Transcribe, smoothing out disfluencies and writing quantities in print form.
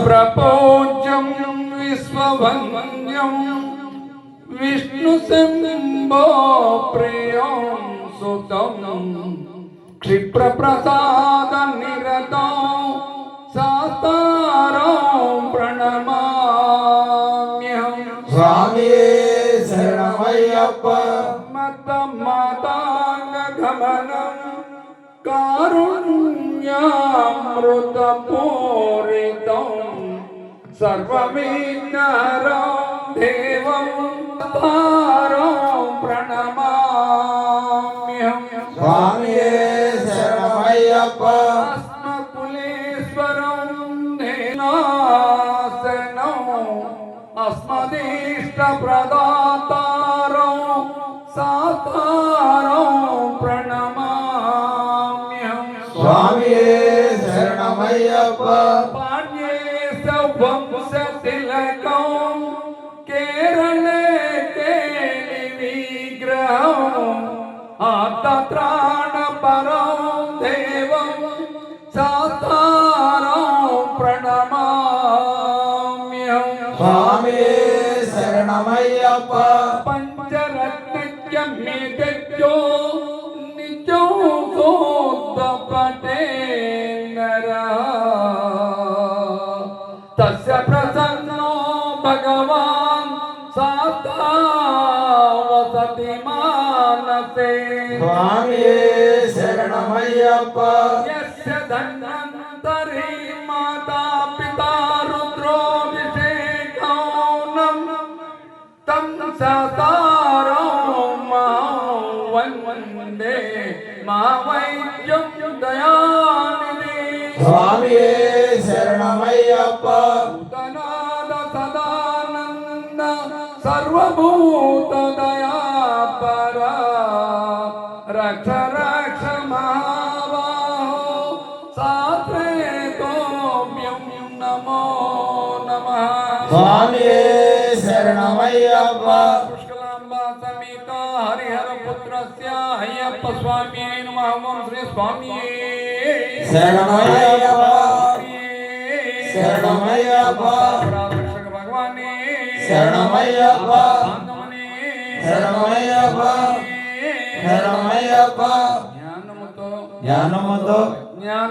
प्रपूज्यं विश्ववन्द्यं विष्णुशम्भो प्रियं सुतं क्षिप्रप्रसादनिरतं सातारं प्रणमाम्यहं। स्वामिये शरणमय्यप्पा मत्तमाताङ्गगमनं कारुण्यामृतपूरितं सर्वविघ्नहरं देवं तारं प्रणमाम्यहं। स्वामिये शरणमय्यप्पा अस्मकुलेश्वरं देनासनं अस्मदिष्टप्रदातारं सातारं प्रणमाम्यहं। स्वामिये शरणमय्यप्पा पाण्ये वंशतिलकं केरले केलिविग्रहम् आर्तत्राणपरं देवं सातारं प्रणमाम्यहं। स्वामिये शरणमय्यप्पा पञ्चरत्नज्ञमेतज्जो निजो सोत्तपटे नरः तस्य प्रसन्नो भगवान् साता वसति मानसे। स्वामिये शरणमय्यप्पा यस्य धन्वन्तरि माता पिता रुद्रोऽभिषेकौनं तं सातारं वन्दे महावैद्यं दयानिधि। स्वामिये शरणमय्यप्पा भूतनाथ सदानन्द सर्वभूतदयापर रक्ष रक्ष महाबाहो सात्रे तोभ्यं नमो नमः। स्वामिये शरणमय्यप्पा पुष्कलाम्बा समेत हरिहरपुत्रस्य अय्यप्प स्वामिये नमः। ओं श्री स्वामिये शरणमय्यप्पा शरणमय्यप्पा रक्षक भगवाने शरणमय्यप्पा आगमने शरणमय्यप्पा शरणमय्यप्पा ज्ञानमुतो ज्ञानमुतो ज्ञान